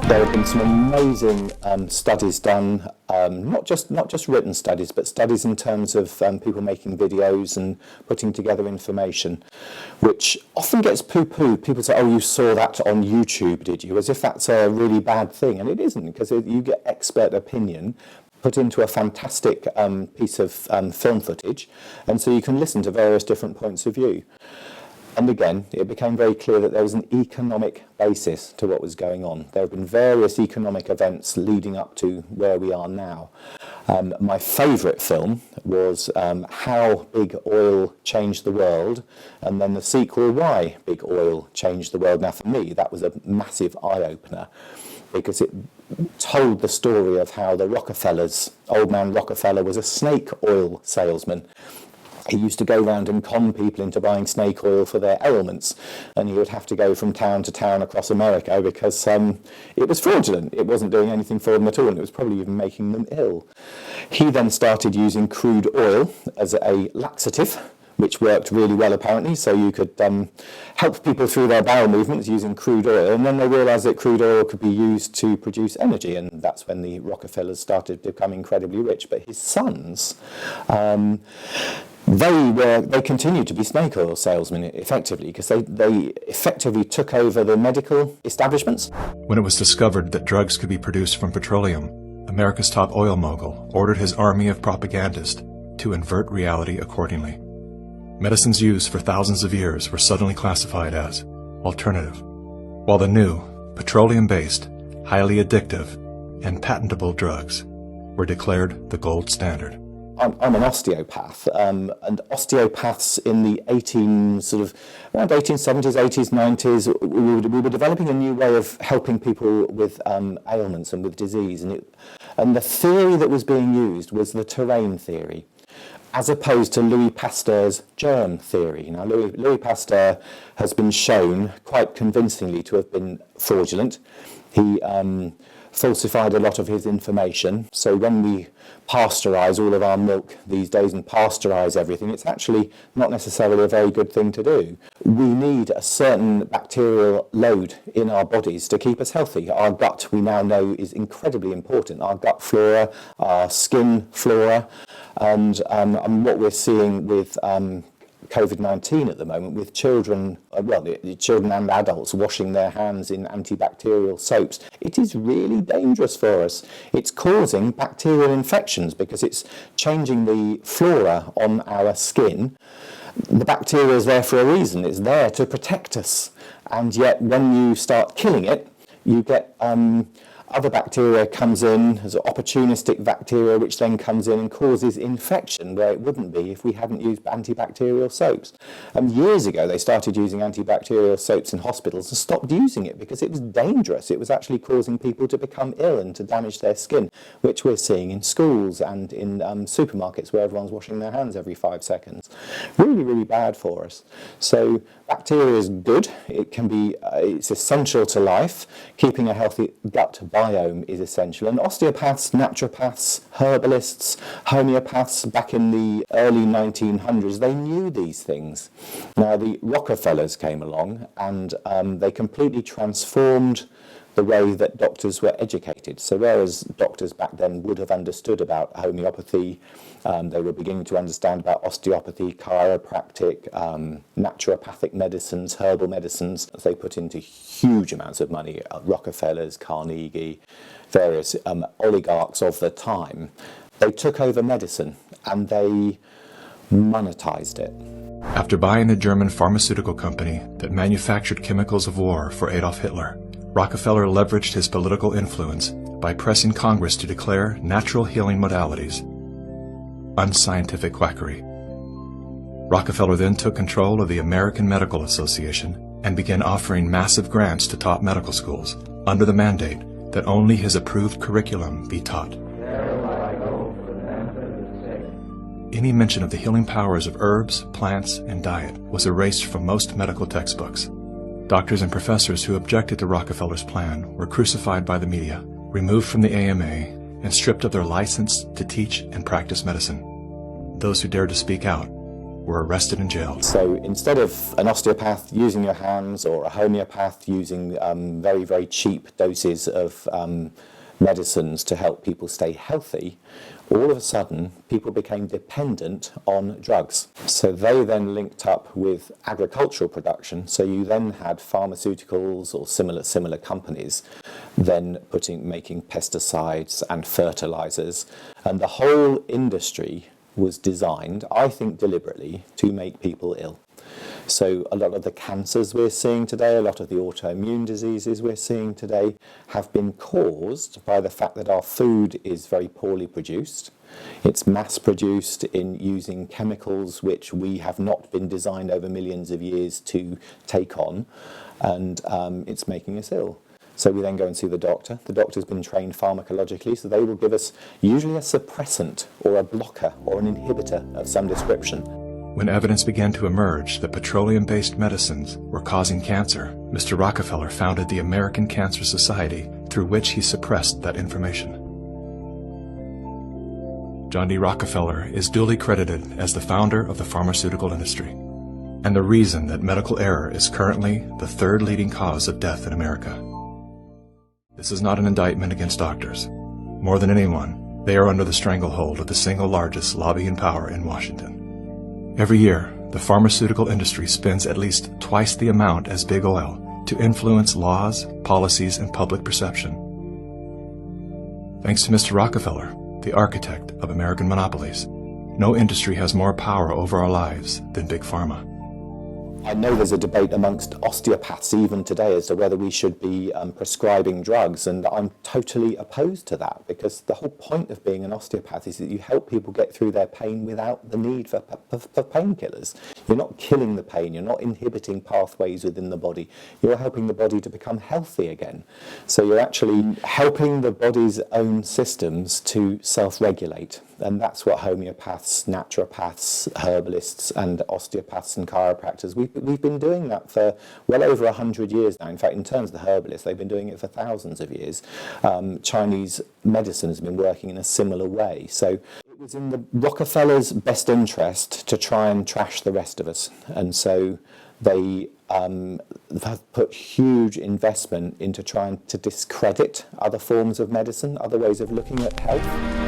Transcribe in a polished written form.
There have been some amazing studies done, not just written studies, but studies in terms of people making videos and putting together information, which often gets poo-pooed. People say, "Oh, you saw that on YouTube, did you?" As if that's a really bad thing, and it isn't, because you get expert opinion put into a fantastic piece of film footage, and so you can listen to various different points of view. And again, it became very clear that there was an economic basis to what was going on. There have been various economic events leading up to where we are now. My favourite film was How Big Oil Changed the World, and then the sequel, Why Big Oil Changed the World. Now, for me, that was a massive eye-opener, because it told the story of how the Rockefellers, old man Rockefeller, was a snake oil salesman. He used to go around and con people into buying snake oil for their ailments, and he would have to go from town to town across America because it was fraudulent. It wasn't doing anything for them at all, and it was probably even making them ill. He then started using crude oil as a laxative, which worked really well apparently, so you could help people through their bowel movements using crude oil, and then they realised that crude oil could be used to produce energy, and that's when the Rockefellers started to become incredibly rich. But his sons, they continued to be snake oil salesmen effectively, because they effectively took over the medical establishments. When it was discovered that drugs could be produced from petroleum, America's top oil mogul ordered his army of propagandists to invert reality accordingly. Medicines used for thousands of years were suddenly classified as alternative, while the new, petroleum-based, highly addictive, and patentable drugs were declared the gold standard. I'm an osteopath, and osteopaths in the around 1870s, 80s, 90s, we were developing a new way of helping people with ailments and with disease, and the theory that was being used was the terrain theory, as opposed to Louis Pasteur's germ theory. Now, Louis Pasteur has been shown quite convincingly to have been fraudulent. He falsified a lot of his information. So when we pasteurize all of our milk these days and pasteurize everything, it's actually not necessarily a very good thing to do. We need a certain bacterial load in our bodies to keep us healthy. Our gut, we now know, is incredibly important. Our gut flora, our skin flora, and what we're seeing with COVID-19 at the moment, with children, children and adults washing their hands in antibacterial soaps. It is really dangerous for us. It's causing bacterial infections because it's changing the flora on our skin. The bacteria is there for a reason. It's there to protect us. And yet when you start killing it, you get other bacteria comes in, as opportunistic bacteria, which then comes in and causes infection where it wouldn't be if we hadn't used antibacterial soaps. Years ago, they started using antibacterial soaps in hospitals and stopped using it because it was dangerous. It was actually causing people to become ill and to damage their skin, which we're seeing in schools and in supermarkets where everyone's washing their hands every 5 seconds. Really, really bad for us. So bacteria is good. It can be, it's essential to life. Keeping a healthy gut biome is essential. And osteopaths, naturopaths, herbalists, homeopaths back in the early 1900s, they knew these things. Now the Rockefellers came along and they completely transformed the way that doctors were educated. So whereas doctors back then would have understood about homeopathy, they were beginning to understand about osteopathy, chiropractic, naturopathic medicines, herbal medicines. They put into huge amounts of money, Rockefellers, Carnegie, various oligarchs of the time. They took over medicine and they monetized it. After buying the German pharmaceutical company that manufactured chemicals of war for Adolf Hitler, Rockefeller leveraged his political influence by pressing Congress to declare natural healing modalities unscientific quackery. Rockefeller then took control of the American Medical Association and began offering massive grants to top medical schools under the mandate that only his approved curriculum be taught. Any mention of the healing powers of herbs, plants, and diet was erased from most medical textbooks. Doctors and professors who objected to Rockefeller's plan were crucified by the media, removed from the AMA, and stripped of their license to teach and practice medicine. Those who dared to speak out were arrested and jailed. So instead of an osteopath using your hands or a homeopath using very, very cheap doses of medicines to help people stay healthy, all of a sudden people became dependent on drugs. So they then linked up with agricultural production. So you then had pharmaceuticals or similar companies then making pesticides and fertilizers, and the whole industry was designed, I think deliberately, to make people ill. So a lot of the cancers we're seeing today, a lot of the autoimmune diseases we're seeing today have been caused by the fact that our food is very poorly produced. It's mass produced in using chemicals which we have not been designed over millions of years to take on, and it's making us ill. So we then go and see the doctor. The doctor's been trained pharmacologically, so they will give us usually a suppressant or a blocker or an inhibitor of some description. When evidence began to emerge that petroleum-based medicines were causing cancer, Mr. Rockefeller founded the American Cancer Society, through which he suppressed that information. John D. Rockefeller is duly credited as the founder of the pharmaceutical industry, and the reason that medical error is currently the third leading cause of death in America. This is not an indictment against doctors. More than anyone, they are under the stranglehold of the single largest lobbying power in Washington. Every year, the pharmaceutical industry spends at least twice the amount as big oil to influence laws, policies, and public perception. Thanks to Mr. Rockefeller, the architect of American monopolies, no industry has more power over our lives than Big Pharma. I know there's a debate amongst osteopaths even today as to whether we should be prescribing drugs, and I'm totally opposed to that, because the whole point of being an osteopath is that you help people get through their pain without the need for painkillers. You're not killing the pain, you're not inhibiting pathways within the body, you're helping the body to become healthy again. So you're actually helping the body's own systems to self-regulate. And that's what homeopaths, naturopaths, herbalists, and osteopaths and chiropractors, we've been doing that for well over 100 years now. In fact, in terms of the herbalists, they've been doing it for thousands of years. Chinese medicine has been working in a similar way. So it was in the Rockefellers' best interest to try and trash the rest of us. And so they have put huge investment into trying to discredit other forms of medicine, other ways of looking at health.